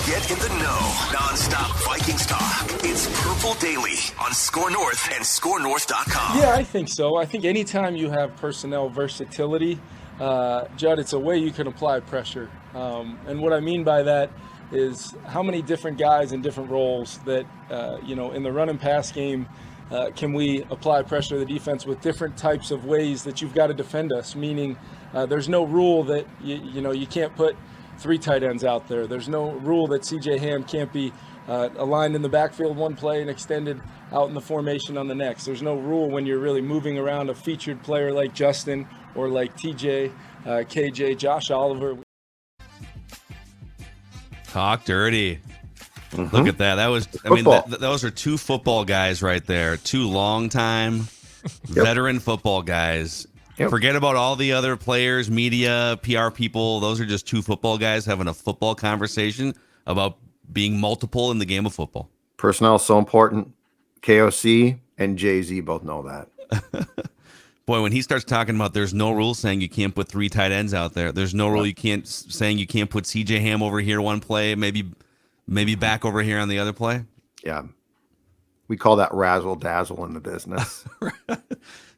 Get in the know. Non-stop Vikings talk. It's Purple Daily on Score North and ScoreNorth.com. Yeah, I think so. I think anytime you have personnel versatility, Judd, it's a way you can apply pressure. And what I mean by that is how many different guys in different roles that, in the run and pass game, can we apply pressure to the defense with different types of ways that you've got to defend us, meaning there's no rule that, you can't put 3 tight ends out there. There's no rule that C.J. Ham can't be aligned in the backfield one play and extended out in the formation on the next. There's no rule when you're really moving around a featured player like Justin or like TJ, KJ, Josh Oliver. Talk dirty. Mm-hmm. Look at that. That was, those are 2 football guys right there. 2 long-time veteran football guys. Yep. Forget about all the other players, media, PR people. Those are just 2 football guys having a football conversation about being multiple in the game of football. Personnel is so important. KOC and Jay-Z both know that. Boy, when he starts talking about there's no rule saying you can't put 3 tight ends out there. There's no rule saying you can't put C.J. Ham over here one play, maybe back over here on the other play. Yeah. We call that razzle-dazzle in the business.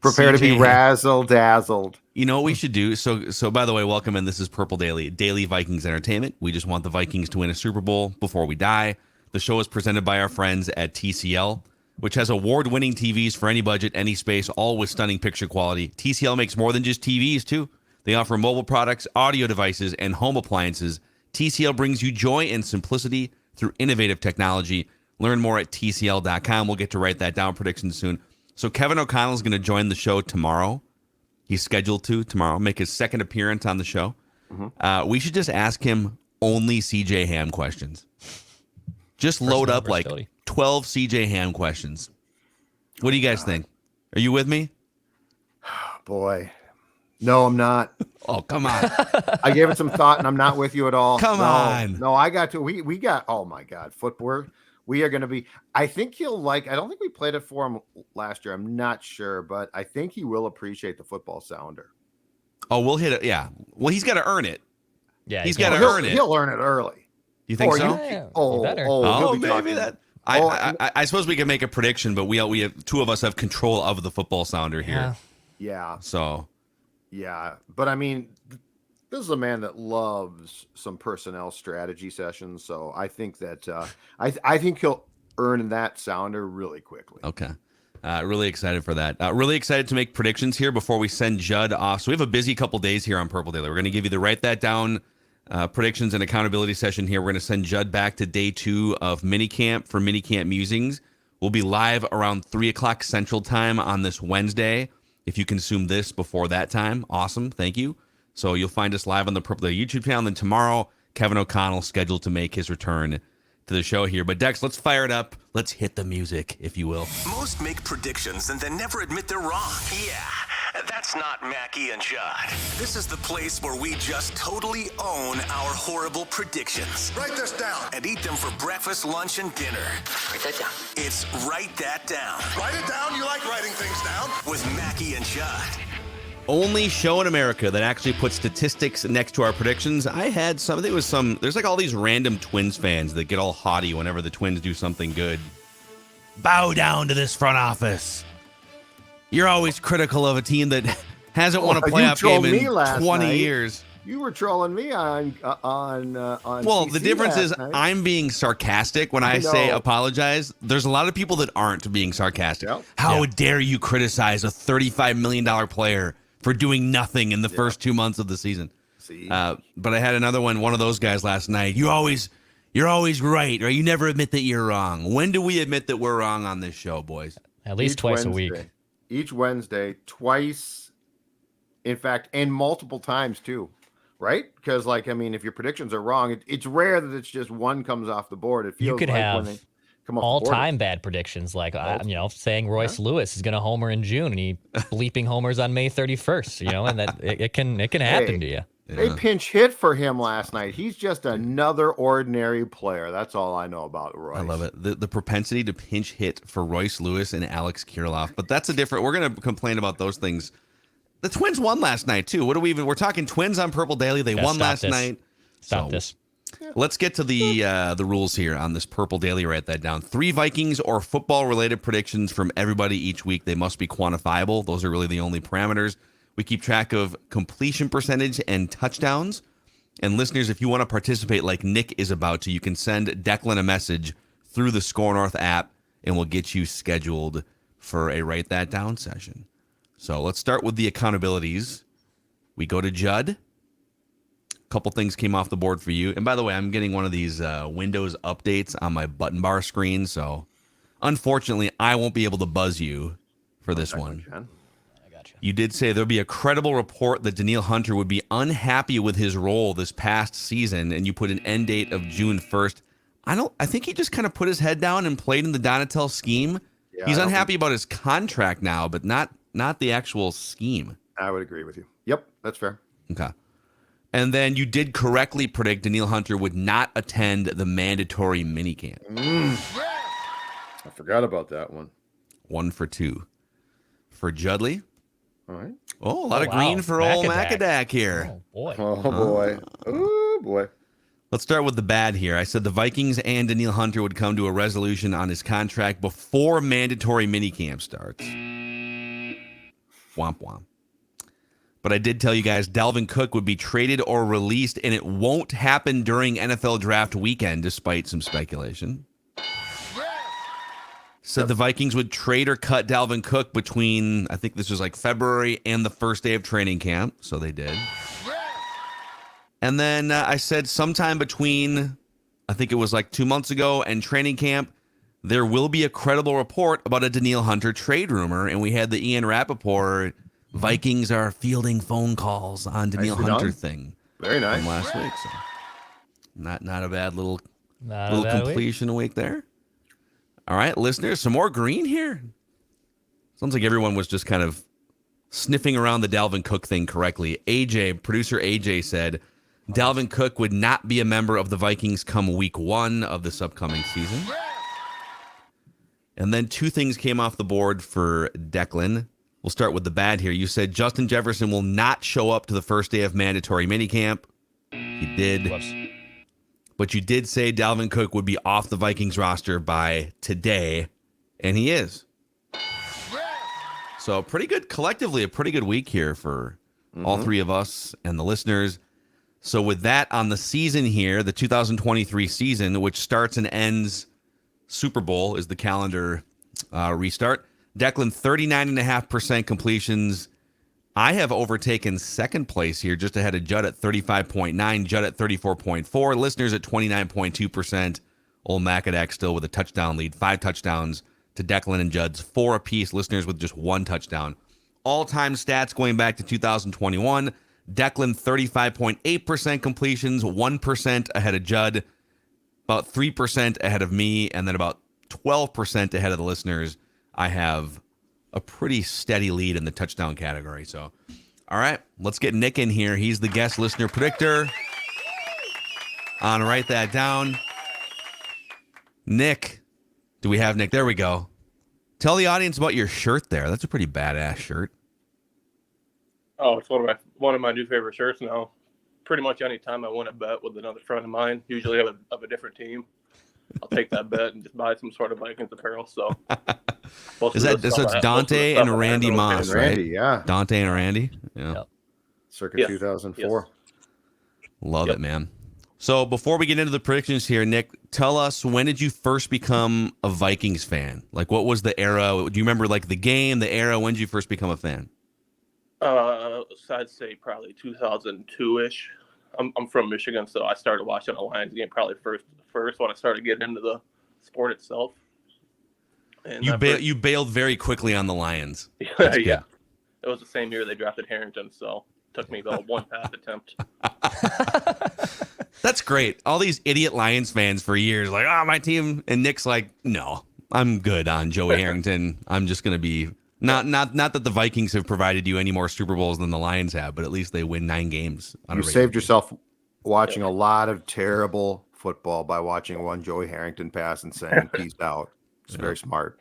Prepare to be CJ razzle-dazzled. You know what we should do? So by the way, welcome in. This is Purple Daily, daily Vikings entertainment. We just want the Vikings to win a Super Bowl before we die. The show is presented by our friends at TCL, which has award-winning TVs for any budget, any space, all with stunning picture quality. TCL makes more than just TVs, too. They offer mobile products, audio devices, and home appliances. TCL brings you joy and simplicity through innovative technology. Learn more at TCL.com. We'll get to write that down, predictions soon. So Kevin O'Connell is going to join the show tomorrow. He's scheduled to tomorrow, make his second appearance on the show. Mm-hmm. We should just ask him only C.J. Ham questions. Just load up like 12 C.J. Ham questions. What do you guys think? Are you with me? Boy. No, I'm not. Oh, come on. I gave it some thought, and I'm not with you at all. Come on. No, I got to. We got, oh, my God, footwork. We are going to be, I think he'll like, I don't think we played it for him last year. I'm not sure, but I think he will appreciate the football sounder. Oh, we'll hit it. Yeah. Well, he's got to earn it. Yeah. He's got to earn it. He'll earn it early. You think so? Maybe that. I suppose we can make a prediction, but we have 2 of us have control of the football sounder here. Yeah. So. Yeah. But I mean, this is a man that loves some personnel strategy sessions. So I think that I think he'll earn that sounder really quickly. Okay. Really excited for that. Really excited to make predictions here before we send Judd off. So we have a busy couple days here on Purple Daily. We're going to give you the write that down predictions and accountability session here. We're going to send Judd back to day 2 of minicamp for minicamp musings. We'll be live around 3 o'clock Central Time on this Wednesday. If you consume this before that time, awesome. Thank you. So you'll find us live on the Purple Daily YouTube channel. And then tomorrow, Kevin O'Connell scheduled to make his return to the show here. But Dex, let's fire it up. Let's hit the music, if you will. Most make predictions and then never admit they're wrong. Yeah, that's not Mackie and Judd. This is the place where we just totally own our horrible predictions. Write this down. And eat them for breakfast, lunch, and dinner. Write that down. It's Write That Down. Write it down. You like writing things down? With Mackie and Judd. Only show in America that actually puts statistics next to our predictions. I had some, I think it was there's like all these random Twins fans that get all haughty whenever the Twins do something good. Bow down to this front office. You're always critical of a team that hasn't won a playoff game in 20 years. You were trolling me on Well, the difference is night. I'm being sarcastic when I say apologize. There's a lot of people that aren't being sarcastic. Yep. How dare you criticize a $35 million player for doing nothing in the first 2 months of the season? See? But I had another one of those guys last night. You're always right, or you never admit that you're wrong. When do we admit that we're wrong on this show, boys? At least twice a week. Each Wednesday, twice, in fact, and multiple times too, right? Because, like, I mean, if your predictions are wrong, it's rare that it's just one comes off the board. It feels You could like have when they come off all-time bad predictions, like saying Royce Lewis is going to homer in June, and he bleeping homers on May 31st. And that it can happen to you. They pinch hit for him last night. He's just another ordinary player. That's all I know about Royce. I love it. The propensity to pinch hit for Royce Lewis and Alex Kirilloff. But that's a different. We're going to complain about those things. The Twins won last night too. We're talking Twins on Purple Daily. They won last night. Stop this. Let's get to the rules here on this Purple Daily. Write that down. 3 Vikings or football-related predictions from everybody each week. They must be quantifiable. Those are really the only parameters. We keep track of completion percentage and touchdowns. And listeners, if you want to participate like Nick is about to, you can send Declan a message through the Score North app, and we'll get you scheduled for a Write That Down session. So let's start with the accountabilities. We go to Judd. A couple things came off the board for you. And by the way, I'm getting one of these Windows updates on my button bar screen. So unfortunately, I won't be able to buzz you for this one. You did say there'll be a credible report that Danielle Hunter would be unhappy with his role this past season, and you put an end date of June 1st. I think he just kind of put his head down and played in the Donatel scheme. Yeah, he's unhappy about his contract now, but not the actual scheme. I would agree with you. Yep, that's fair. Okay. And then you did correctly predict Danielle Hunter would not attend the mandatory minicamp. I forgot about that one. 1 for 2. For Judley. All right. Oh, a lot of green for old Macadac here. Oh, boy. Oh, boy. Oh, boy. Let's start with the bad here. I said the Vikings and Danielle Hunter would come to a resolution on his contract before mandatory minicamp starts. Womp womp. But I did tell you guys Dalvin Cook would be traded or released, and it won't happen during NFL draft weekend, despite some speculation. Said the Vikings would trade or cut Dalvin Cook between, I think this was like February and the first day of training camp. So they did. And then I said sometime between, I think it was like 2 months ago, and training camp, there will be a credible report about a Danielle Hunter trade rumor. And we had the Ian Rappaport, Vikings are fielding phone calls on Danielle Hunter thing. Very nice. From last week. So not a bad little Not a bad completion week there. All right, listeners, some more green here. Sounds like everyone was just kind of sniffing around the Dalvin Cook thing correctly. Producer AJ said, Dalvin Cook would not be a member of the Vikings come week 1 of this upcoming season. And then 2 things came off the board for Declan. We'll start with the bad here. You said Justin Jefferson will not show up to the first day of mandatory minicamp. He did. Whoops. But you did say Dalvin Cook would be off the Vikings roster by today, and he is. So pretty good, collectively, a pretty good week here for all 3 of us and the listeners. So with that on the season here, the 2023 season, which starts and ends Super Bowl is the calendar restart. Declan, 39.5% completions. I have overtaken second place here, just ahead of Judd at 35.9, Judd at 34.4, listeners at 29.2%. Old Macadac still with a touchdown lead, 5 touchdowns to Declan and Judd's 4 apiece, listeners with just 1 touchdown. All-time stats going back to 2021, Declan 35.8% completions, 1% ahead of Judd, about 3% ahead of me, and then about 12% ahead of the listeners. I have a pretty steady lead in the touchdown category. So, all right, let's get Nick in here. He's the guest listener predictor. Write that down. Nick, do we have Nick? There we go. Tell the audience about your shirt there. That's a pretty badass shirt. Oh, it's one of my new favorite shirts now. Pretty much any time I win a bet with another friend of mine, usually of a different team, I'll take that bet and just buy some sort of Vikings apparel. So, it's Dante and Randy Moss, right? Randy, yeah. Dante and Randy, yeah. Yep. Circa 2004. Yes. Love it, man. So before we get into the predictions here, Nick, tell us, when did you first become a Vikings fan? Like, what was the era? Do you remember like the game, the era? When did you first become a fan? I'd say probably 2002-ish. I'm from Michigan, so I started watching a Lions game probably first when I started getting into the sport itself. And you bailed very quickly on the Lions. Yeah. It was the same year they drafted Harrington, so it took me about 1 pass attempt. That's great. All these idiot Lions fans for years, like, my team, and Nick's like, no, I'm good on Joey Harrington. I'm just gonna be not that the Vikings have provided you any more Super Bowls than the Lions have, but at least they win 9 games. You saved yourself watching a lot of terrible football by watching one Joey Harrington pass and saying peace out. It's very smart.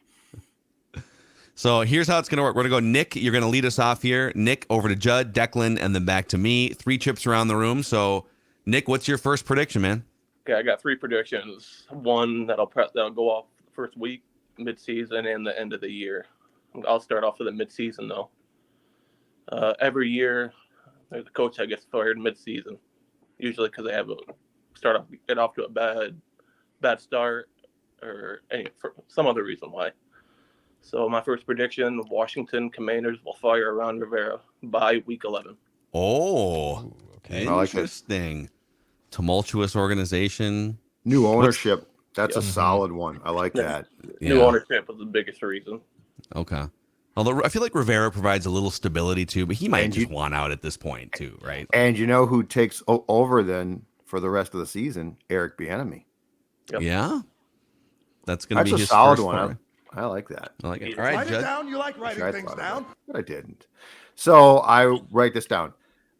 So here's how it's going to work. We're going to go, Nick, you're going to lead us off here. Nick, over to Judd, Declan, and then back to me. 3 chips around the room. So, Nick, what's your first prediction, man? Okay, I got 3 predictions. One that'll go off first week, mid-season, and the end of the year. I'll start off with the mid-season though. Every year, there's a coach that gets fired mid-season, usually because they get off to a bad start, or for some other reason why. So my first prediction: Washington Commanders will fire Ron Rivera by week 11. Oh, okay. interesting. Tumultuous organization. New ownership. That's a Yep. solid one. I like that. New ownership was the biggest reason. Okay. Although I feel like Rivera provides a little stability too, but he might And just want out at this point too, right? And you know who takes over then for the rest of the season? Eric Bieniemy. Yep. Yeah. That's going to be That's a his solid first one. foray. I like that. I like it. Yeah. All right, Write it Judd. down. You like writing I things thought of down. that, but I didn't. So I write this down.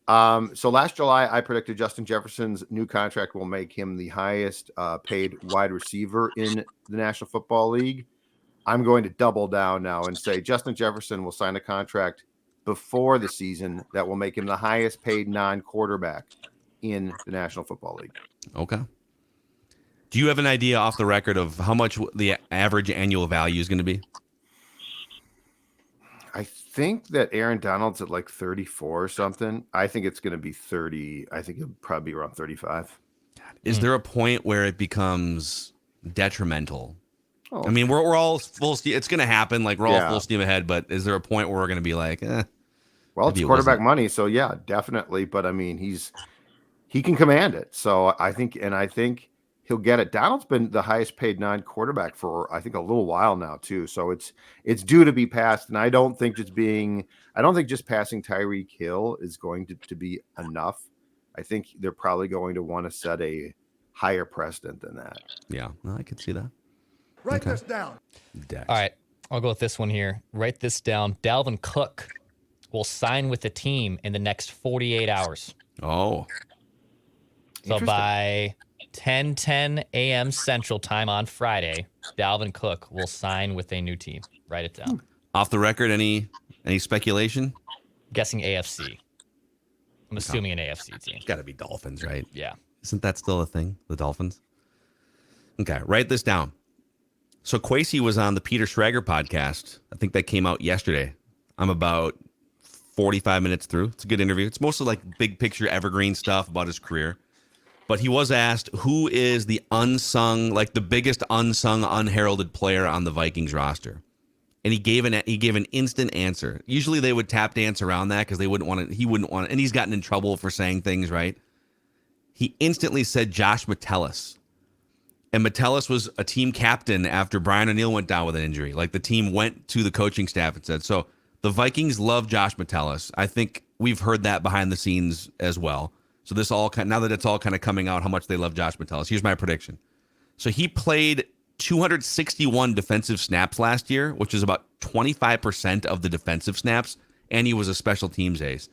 So last July, I predicted Justin Jefferson's new contract will make him the highest paid wide receiver in the National Football League. I'm going to double down now and say Justin Jefferson will sign a contract before the season that will make him the highest paid non-quarterback in the National Football League. Okay. Do you have an idea off the record of how much the average annual value is going to be? I think that Aaron Donald's at like 34 or something. I think it's going to be 30. I think it'll probably be around 35. Is there a point where it becomes detrimental? Oh, I mean, we're all full steam. It's going to happen. Like, we're all Yeah. full steam ahead. But is there a point where we're going to be like, well, maybe it's it quarterback wasn't. money. So yeah, definitely. But I mean, he can command it. So I think he'll get it. Donald's been the highest paid non-quarterback for I think a little while now too. So it's due to be passed. And I don't think just passing Tyreek Hill is going to be enough. I think they're probably going to want to set a higher precedent than that. Yeah, no, I could see that. Write Okay. this down. Dex. All right, I'll go with this one here. Write this down. Dalvin Cook will sign with the team in the next 48 hours. Oh, So by 10 a.m. Central Time on Friday, Dalvin Cook will sign with a new team. Write it down. off the record, any speculation? Guessing AFC. I'm assuming an AFC team. It's got to be Dolphins, right? Yeah. Isn't that still a thing? The Dolphins? Okay, write this down. So Kwesi was on the Peter Schrager podcast. I think that came out yesterday. I'm about 45 minutes through. It's a good interview. It's mostly like big picture evergreen stuff about his career. But he was asked who is the unsung, like the biggest unsung, unheralded player on the Vikings roster. And he gave an instant answer. Usually they would tap dance around that because he wouldn't want to, and he's gotten in trouble for saying things, right? He instantly said Josh Metellus. And Metellus was a team captain after Brian O'Neill went down with an injury. Like, the team went to the coaching staff and said, so the Vikings love Josh Metellus. I think we've heard that behind the scenes as well. So now that it's all kind of coming out how much they love Josh Metellus, here's my prediction. So he played 261 defensive snaps last year, which is about 25% of the defensive snaps, and he was a special teams ace.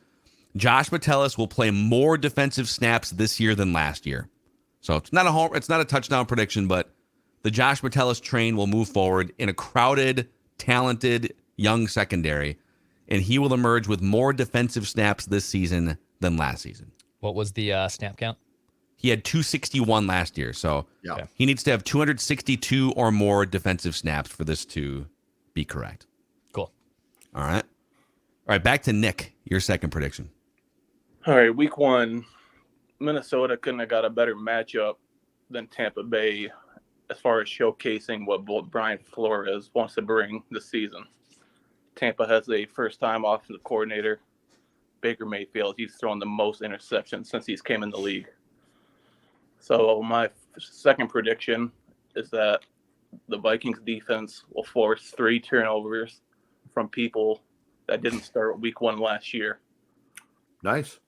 Josh Metellus will play more defensive snaps this year than last year. So it's not a touchdown prediction, but the Josh Metellus train will move forward in a crowded, talented, young secondary, and he will emerge with more defensive snaps this season than last season. What was the snap count? He had 261 last year, so Yeah. he needs to have 262 or more defensive snaps for this to be correct. Cool. All right, back to Nick, your second prediction. All right, week 1, Minnesota couldn't have got a better matchup than Tampa Bay as far as showcasing what Brian Flores wants to bring this season. Tampa has a first-time offensive coordinator, Baker Mayfield. He's thrown the most interceptions since he's came in the league. So my second prediction is that the Vikings defense will force 3 turnovers from people that didn't start week 1 last year. Nice.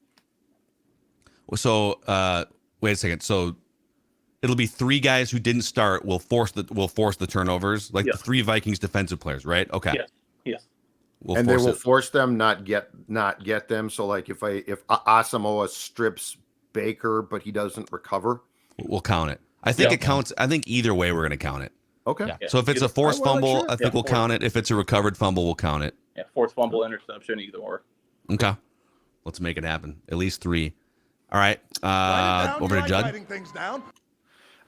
So wait a second. So it'll be 3 guys who didn't start will force the turnovers, like Yes. the 3 Vikings defensive players, right? Okay. Yes. And they will force them not get them. So like if Asamoah strips Baker, but he doesn't recover, we'll count it. I think Yeah. it counts. I think either way we're going to count it. okay. Yeah. So if it's a forced well, fumble, sure. I think Yeah, we'll count it. If it's a recovered fumble, we'll count it. Yeah, forced fumble, interception, either or. Okay. Let's make it happen. At least 3. All right. Write it down. Over You to like Judd. writing things down.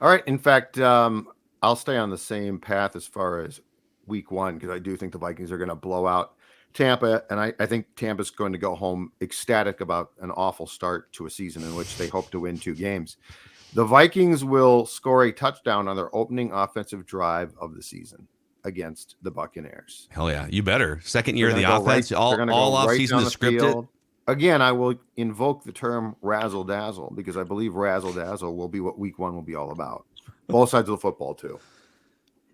All right. In fact, I'll stay on the same path as far as week one, because I do think the Vikings are going to blow out Tampa. And I think Tampa's going to go home ecstatic about an awful start to a season in which they hope to win 2 games. The Vikings will score a touchdown on their opening offensive drive of the season against the Buccaneers. Hell yeah, you better. Second year of the They're gonna offense, they're all going to all go off right season down to the script it. field. Again, I will invoke the term razzle dazzle, because I believe razzle dazzle will be what week one will be all about. Both sides of the football too.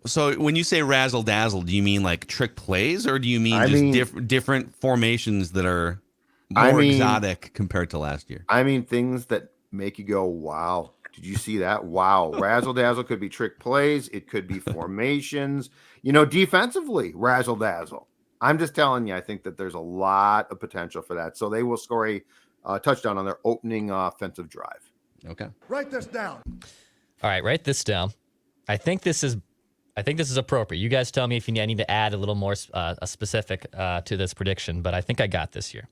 So when you say razzle dazzle, do you mean like trick plays, or do you mean different formations that are more exotic compared to last year? I mean things that make you go, wow. Did you see that? Wow. Razzle dazzle could be trick plays. It could be formations. Defensively, razzle dazzle. I'm just telling you, I think that there's a lot of potential for that. So they will score a touchdown on their opening offensive drive. Okay. Write this down. All right, write this down. I think this is appropriate. You guys tell me if you need to add a little more specific to this prediction, but I think I got this here.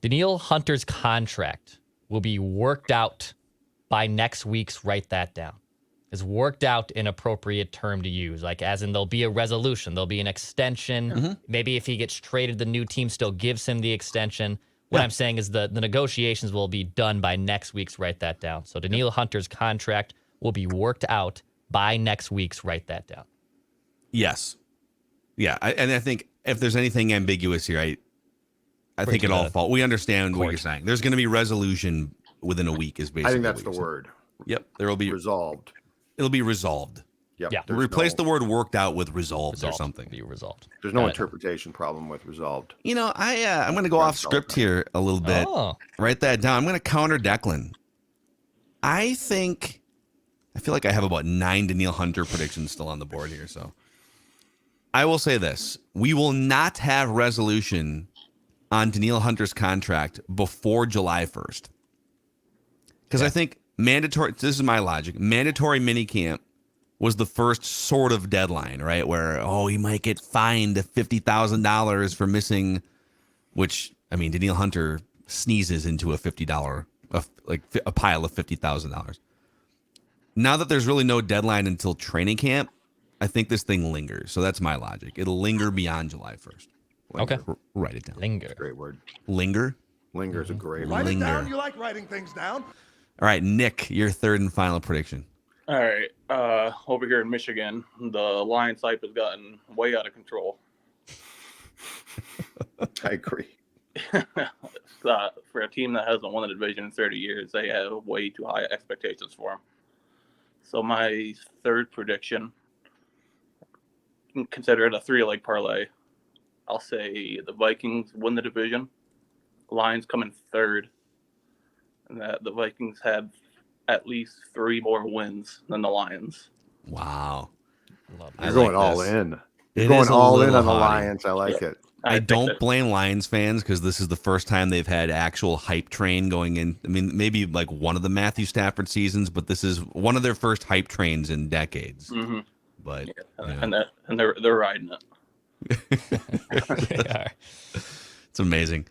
Danielle Hunter's contract will be worked out by next week's write that down. Is worked out an appropriate term to use, like as in there'll be a resolution, there'll be an extension. Mm-hmm. Maybe if he gets traded, the new team still gives him the extension. What I'm saying is the negotiations will be done by next week's write that down. So Danielle Hunter's contract will be worked out by next week's write that down. Yes. Yeah, and I think if there's anything ambiguous here, I think it all falls. We understand what you're saying. There's going to be resolution within a week is basically. I think that's the word. Yep, there will be resolved. It'll be resolved. Yep. Yeah. Replace the word worked out with resolved or something. Be resolved. There's no interpretation problem with resolved. I'm going to go off script here a little bit. Oh. Write that down. I'm going to counter Declan. I feel like I have about 9 Danielle Hunter predictions still on the board here. So I will say this. We will not have resolution on Danielle Hunter's contract before July 1st. Because I think this is my logic, mandatory minicamp was the first sort of deadline, right? Where, he might get fined $50,000 for missing, which, Danielle Hunter sneezes into a $50, a pile of $50,000. Now that there's really no deadline until training camp, I think this thing lingers. So that's my logic. It'll linger beyond July 1st. Okay. Write it down. Linger. Great word. Linger? Linger is a great Write word. it down. You like writing things down. All right, Nick, your third and final prediction. All right. Over here in Michigan, the Lions hype has gotten way out of control. I agree. For a team that hasn't won the division in 30 years, they have way too high expectations for them. So my third prediction, consider it a 3-leg parlay. I'll say the Vikings win the division, Lions come in third, and that the Vikings have at least 3 more wins than the Lions. Wow. You're going all in. You're It going is a all in little on the haughty. Lions. I like it. I don't blame Lions fans because this is the first time they've had actual hype train going in. Maybe like one of the Matthew Stafford seasons, but this is one of their first hype trains in decades. Mm-hmm. But and they're riding it. It's amazing.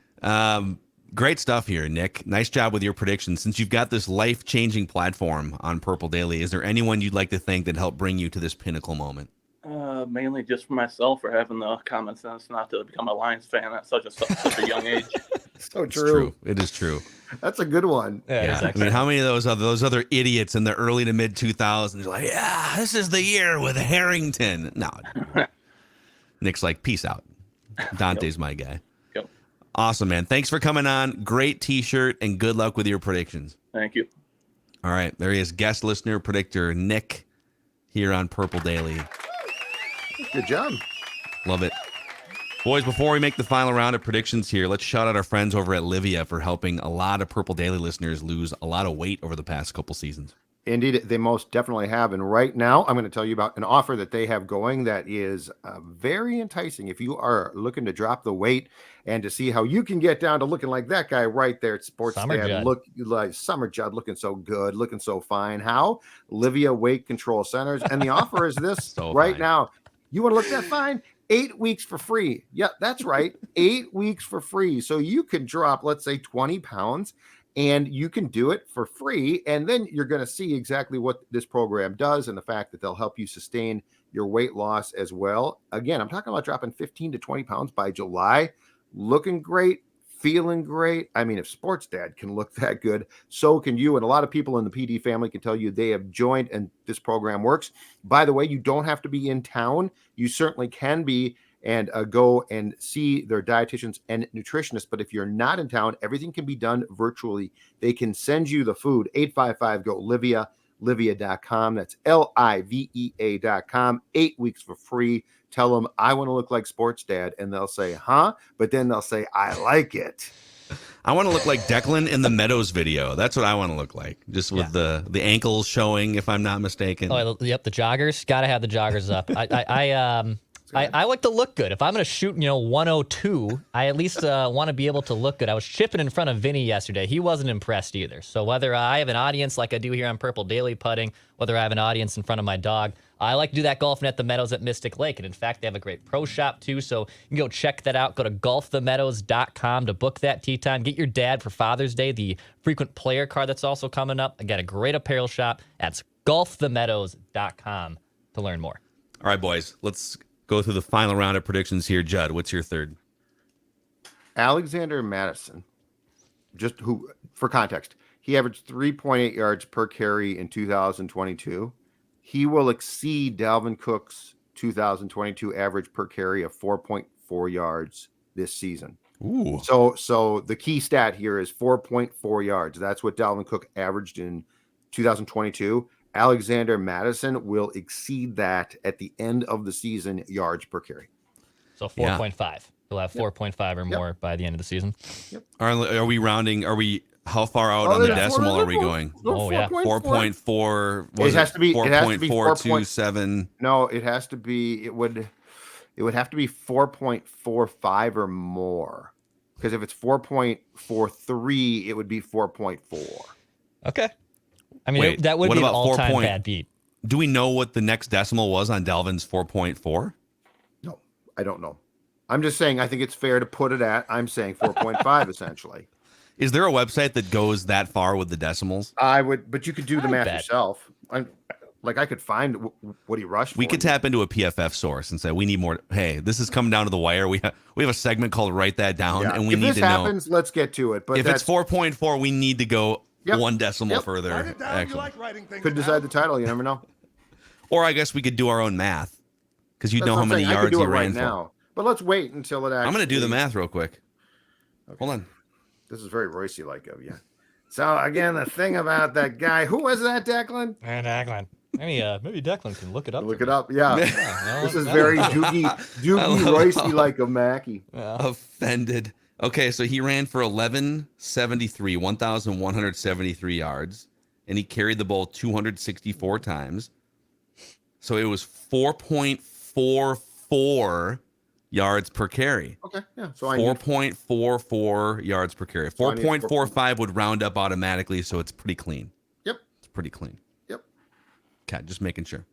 Great stuff here, Nick. Nice job with your predictions. Since you've got this life-changing platform on Purple Daily, is there anyone you'd like to thank that helped bring you to this pinnacle moment? Mainly just for myself for having the common sense not to become a Lions fan at such a young age. So It's true. It is true. That's a good one. Yeah. How many of those other idiots in the early to mid 2000s are like, this is the year with Harrington? No. Nick's like, peace out. Dante's my guy. Yep. Awesome, man. Thanks for coming on. Great T-shirt, and good luck with your predictions. Thank you. All right. There he is, guest listener predictor Nick here on Purple Daily. Good job. Love it. Boys, before we make the final round of predictions here, let's shout out our friends over at Livia for helping a lot of Purple Daily listeners lose a lot of weight over the past couple seasons. Indeed, they most definitely have. And right now, I'm going to tell you about an offer that they have going that is very enticing. If you are looking to drop the weight and to see how you can get down to looking like that guy right there at Sports Dad, look like Summer Judd, looking so good, looking so fine. How? Livia Weight Control Centers. And the offer is this right now. You want to look that fine? 8 weeks for free. Yeah, that's right. 8 weeks for free. So you could drop, let's say, 20 pounds And you can do it for free. And then you're going to see exactly what this program does and the fact that they'll help you sustain your weight loss as well. Again, I'm talking about dropping 15 to 20 pounds by July, looking great, feeling great. I mean, if Sports Dad can look that good, so can you. And a lot of people in the PD family can tell you they have joined and this program works. By the way, you don't have to be in town. You certainly can be and go and see their dietitians and nutritionists. But if you're not in town, everything can be done virtually. They can send you the food. 855-GO-LIVIA, livia.com. That's LIVEA.com. 8 weeks for free. Tell them, I want to look like Sports Dad. And they'll say, huh? But then they'll say, I like it. I want to look like Declan in the Meadows video. That's what I want to look like, just with the ankles showing, if I'm not mistaken. Oh, yep, the joggers. Got to have the joggers up. I like to look good. If I'm going to shoot, 102, I at least want to be able to look good. I was chipping in front of Vinny yesterday. He wasn't impressed either. So whether I have an audience like I do here on Purple Daily Putting, whether I have an audience in front of my dog, I like to do that golfing at the Meadows at Mystic Lake. And in fact, they have a great pro shop too. So you can go check that out. Go to golfthemeadows.com to book that tee time. Get your dad for Father's Day the frequent player card that's also coming up. I got a great apparel shop. That's golfthemeadows.com to learn more. All right, boys, let's go through the final round of predictions here. Judd, what's your third? Alexander Madison, just who, for context, he averaged 3.8 yards per carry in 2022. He will exceed Dalvin Cook's 2022 average per carry of 4.4 yards this season. Ooh. So the key stat here is 4.4 yards. That's what Dalvin Cook averaged in 2022. Alexander Madison will exceed that at the end of the season, yards per carry. So 4.5. He'll have 4.5 or more by the end of the season. Yep. Are we rounding? How far out on the decimal are we going? Oh, yeah. 4.4. It has to be 4.427. No, it has to be. It would have to be 4.45 or more. Because if it's 4.43, it would be 4.4. Okay. I mean, Wait, that would what be an about all-time 4 bad beat. Do we know what the next decimal was on Dalvin's 4.4? No, I don't know. I'm just saying I think it's fair to put it at, I'm saying 4.5 essentially. Is there a website that goes that far with the decimals? I would, but you could do the math bet. yourself. I could find what he rushed. We could tap into a PFF source and say we need more. Hey, this is coming down to the wire. We have a segment called Write That Down, and we if need this to happens, let's get to it. But if it's 4.4, we need to go one decimal further. Write it down. You Actually, like writing things could down. decide the title. You never know. or I guess we could do our own math because you That's know what how I'm many saying. I could yards do he it right ran for. now. But let's wait until it actually. I'm going to do the math real quick. Okay. Hold on. This is very Roycey like of you. So again, the thing about that guy, who was that, Declan? Declan. Maybe Declan can look it up. Look it up. Yeah. This is very Doogie love Roycey like of Mackey. Offended. Okay, so he ran for 1,173 yards, and he carried the ball 264 times. So it was 4.44 yards per carry. Okay, yeah. So 4.44 yards per carry. So I need 4.45 would round up automatically, so it's pretty clean. Yep. It's pretty clean. Yep. Okay, just making sure.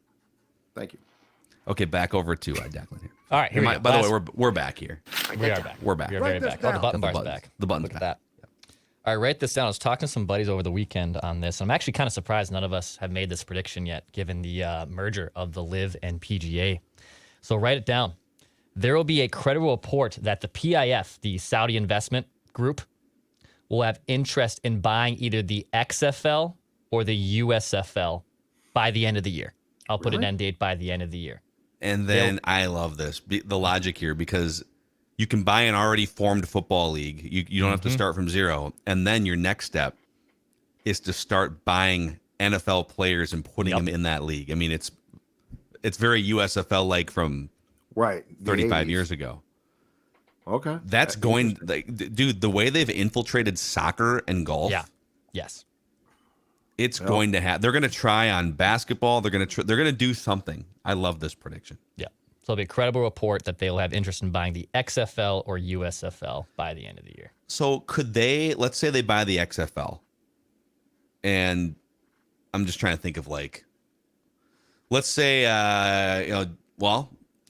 Thank you. Okay, back over to Declan here. All right, here we go. By the way, we're back here. We are back. We're back. We are Write very this back. Oh, the down. button The bar's buttons. back. The button's Look at back. that. All right, write this down. I was talking to some buddies over the weekend on this. I'm actually kind of surprised none of us have made this prediction yet, given the merger of the Live and PGA. So write it down. There will be a credible report that the PIF, the Saudi investment group, will have interest in buying either the XFL or the USFL by the end of the year. I'll put an end date by the end of the year. And then I love this, the logic here, because you can buy an already formed football league. You don't have to start from zero. And then your next step is to start buying NFL players and putting them in that league. I mean, it's very USFL like from 35 years ago. Okay. That's going, dude, the way they've infiltrated soccer and golf. Yeah. Yes. It's going to have. They're going to try on basketball. They're going to do something. I love this prediction. Yeah. So it'll be a credible report that they'll have interest in buying the XFL or USFL by the end of the year. So could they? Let's say they buy the XFL, and I'm just trying to think of let's say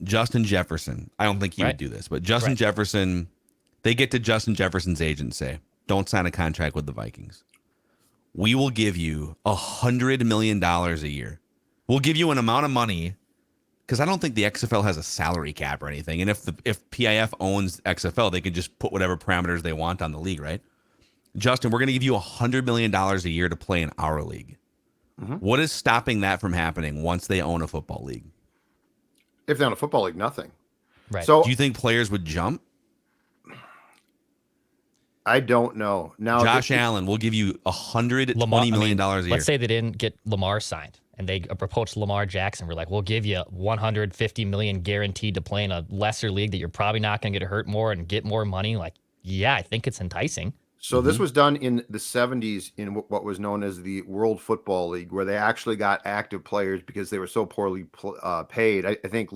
Justin Jefferson. I don't think he would do this, but Justin Jefferson. They get to Justin Jefferson's agent and say, don't sign a contract with the Vikings. We will give you $100 million a year. We'll give you an amount of money because I don't think the XFL has a salary cap or anything. And if PIF owns XFL, they can just put whatever parameters they want on the league, right? Justin, we're going to give you $100 million a year to play in our league. Mm-hmm. What is stopping that from happening once they own a football league? If they own a football league, nothing. Right. So Do you think players would jump? I don't know. Now, Josh Allen will give you $120 million a year. Let's say they didn't get Lamar signed and they approached Lamar Jackson. We're like, we'll give you $150 million guaranteed to play in a lesser league that you're probably not going to get hurt more and get more money. Like, yeah, I think it's enticing. So this was done in the 70s in what was known as the World Football League, where they actually got active players because they were so poorly paid. I think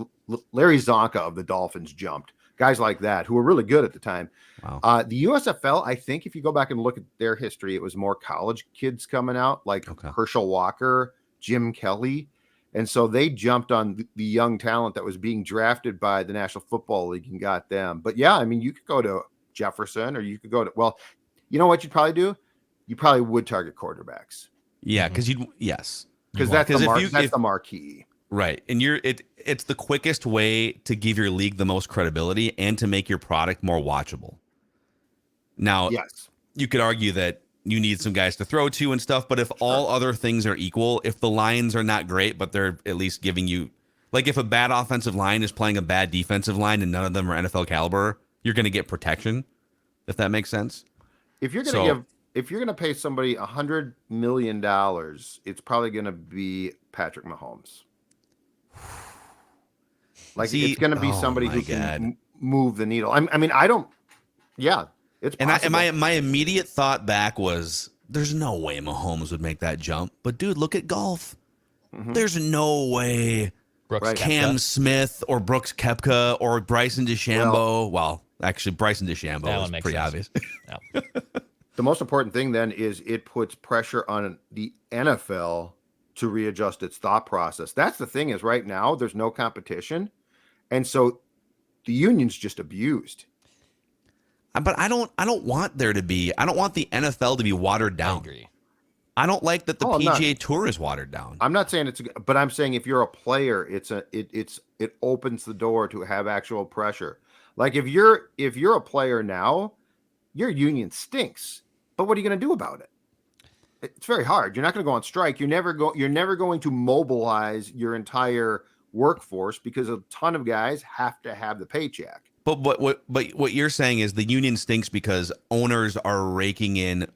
Larry Zonka of the Dolphins jumped. Guys like that who were really good at the time. Wow. The USFL, I think if you go back and look at their history, it was more college kids coming out like Herschel Walker, Jim Kelly. And so they jumped on the young talent that was being drafted by the National Football League and got them. But yeah, I mean, you could go to Jefferson or you could go to, well, you know what you'd probably do? You probably would target quarterbacks. Yeah, because Because that's the marquee. Right. And it's the quickest way to give your league the most credibility and to make your product more watchable. Now, yes, you could argue that you need some guys to throw to and stuff, but if all other things are equal, if the Lions are not great, but they're at least giving you, like if a bad offensive line is playing a bad defensive line and none of them are NFL caliber, you're going to get protection, if that makes sense. If you're going to pay somebody $100 million, it's probably going to be Patrick Mahomes. Like it's going to be somebody who can move the needle. It's possible. And my immediate thought back was, there's no way Mahomes would make that jump. But dude, look at golf. Mm-hmm. There's no way Cam Smith or Brooks Koepka or Bryson DeChambeau. Well, actually, Bryson DeChambeau is pretty obvious. No. The most important thing then is it puts pressure on the NFL to readjust its thought process. That's the thing is right now there's no competition. And so the union's just abused. But I don't want there to be, I don't want the NFL to be watered down. I agree. I don't like that the PGA Tour is watered down. I'm not saying but I'm saying if you're a player, it opens the door to have actual pressure. Like if you're a player now, your union stinks. But what are you going to do about it? It's very hard. You're not going to go on strike. You're never going to mobilize your entire workforce because a ton of guys have to have the paycheck. But what you're saying is the union stinks because owners are raking in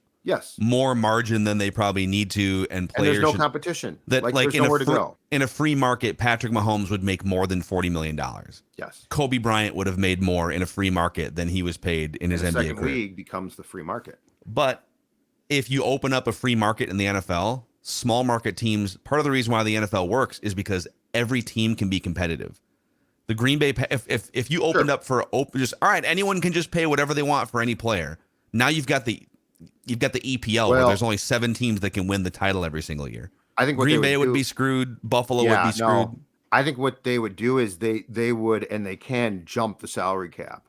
more margin than they probably need to, and players there's no competition. That like there's nowhere to go. In a free market, Patrick Mahomes would make more than $40 million. Yes. Kobe Bryant would have made more in a free market than he was paid in his NBA second career. league becomes the free market. But if you open up a free market in the NFL, small market teams, part of the reason why the NFL works is because every team can be competitive. The Green Bay, if you opened up for just all right, anyone can just pay whatever they want for any player. Now you've got the EPL where there's only 7 teams that can win the title every single year. I think Green Bay would be screwed. Buffalo would be screwed. No. I think what they would do is they would and they can jump the salary cap.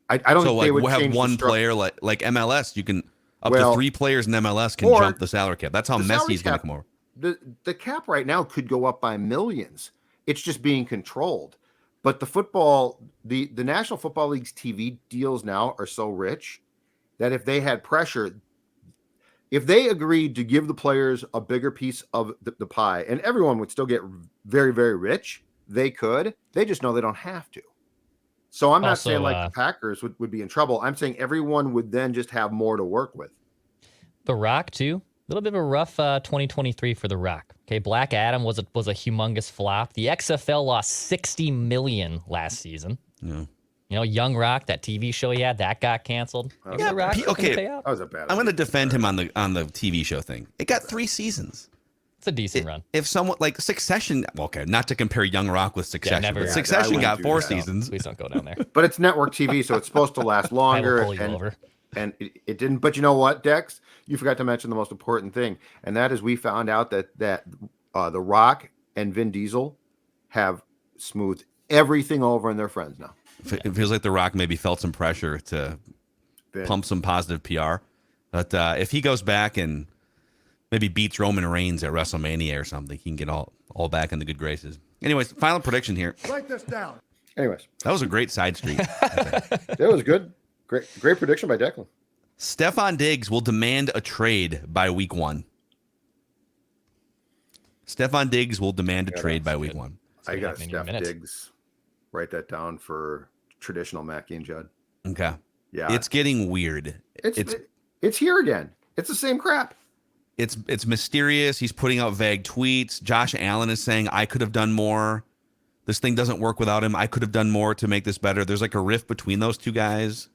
I don't think they would we'll have one player like MLS. You can up to 3 players in MLS can jump the salary cap. That's how Messi's going to come over. The cap right now could go up by millions. It's just being controlled. But the National Football League's TV deals now are so rich that if they had pressure, if they agreed to give the players a bigger piece of the pie, and everyone would still get very, very rich, they could. They just know they don't have to. So I'm not saying like the Packers would be in trouble. I'm saying everyone would then just have more to work with. The Rock, too. A little bit of a rough 2023 for The Rock. Okay, Black Adam was a humongous flop. The XFL lost $60 million last season. Yeah. You know, Young Rock, that TV show he had, that got canceled. Yeah, The Rock pay out. That was a bad. I'm going to defend him on the TV show thing. It got 3 seasons. It's a decent run. If someone like Succession, okay, not to compare Young Rock with Succession, but never. Succession got 4 seasons. Please don't go down there. But it's network TV, so it's supposed to last longer. I will pull you over. And it didn't. But you know what, Dex? You forgot to mention the most important thing, and that is we found out that The Rock and Vin Diesel have smoothed everything over, and they're friends now. It feels like The Rock maybe felt some pressure to pump some positive PR. But if he goes back and maybe beats Roman Reigns at WrestleMania or something, he can get all back in the good graces. Anyways, final prediction here. Write this down. Anyways, That was a great side street. that was good. Great prediction by Declan. Stephon Diggs will demand a trade by week 1. Stephon Diggs will demand a trade by week 1. I got many Steph minutes. Diggs. Write that down for traditional Mackie and Judd. Okay. Yeah, It's getting weird. it's here again. It's the same crap. It's mysterious. He's putting out vague tweets. Josh Allen is saying, I could have done more. This thing doesn't work without him. I could have done more to make this better. There's like a rift between those two guys.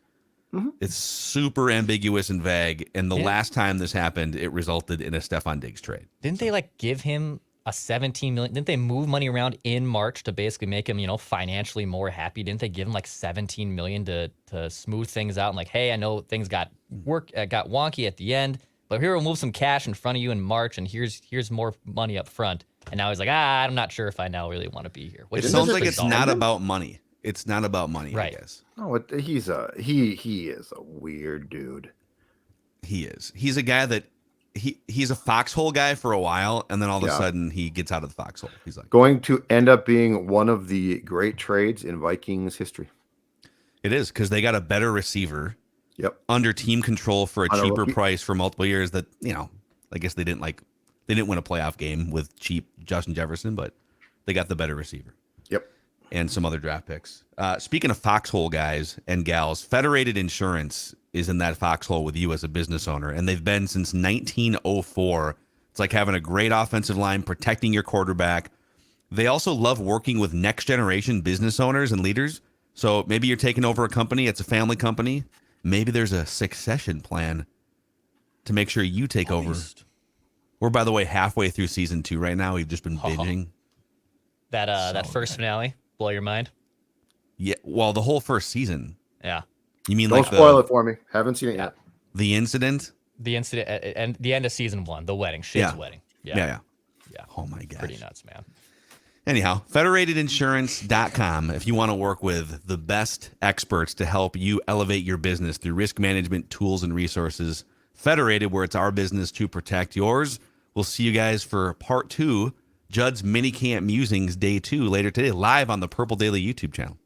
Mm-hmm. It's super ambiguous and vague. And the Yeah. last time this happened, it resulted in a Stephon Diggs trade. Didn't they like give him a 17 million? Didn't they move money around in March to basically make him, financially more happy? Didn't they give him like 17 million to smooth things out and like, hey, I know things got wonky at the end, but here we'll move some cash in front of you in March, and here's more money up front. And now he's like, I'm not sure if I now really want to be here. Which It is sounds just like it's bizarre. not about money. It's not about money, Right. I guess. Oh, he is a weird dude. He is. He's a guy that he's a foxhole guy for a while, and then all of a Yeah. sudden he gets out of the foxhole. He's like, Going to end up being one of the great trades in Vikings history. it is because they got a better receiver Yep. under team control for a On a cheaper rookie. price for multiple years. That I guess they didn't win a playoff game with cheap Justin Jefferson, but they got the better receiver. Yep. And some other draft picks. Speaking of foxhole guys and gals, Federated Insurance is in that foxhole with you as a business owner, and they've been since 1904. It's like having a great offensive line, protecting your quarterback. They also love working with next generation business owners and leaders. So maybe you're taking over a company, it's a family company. Maybe there's a succession plan to make sure you take over. We're, by the way, halfway through season 2 right now. We've just been binging. That first finale blow your mind. Yeah, well, the whole first season. Yeah. You mean Don't like spoil it for me. Haven't seen it yet. the incident? The incident and the end of season 1, the wedding, Shig's wedding. Yeah. Yeah. Oh my gosh. Pretty nuts, man. Anyhow, federatedinsurance.com if you want to work with the best experts to help you elevate your business through risk management tools and resources. Federated, where it's our business to protect yours. We'll see you guys for part 2, Judd's Minicamp Musings Day 2 later today, live on the Purple Daily YouTube channel.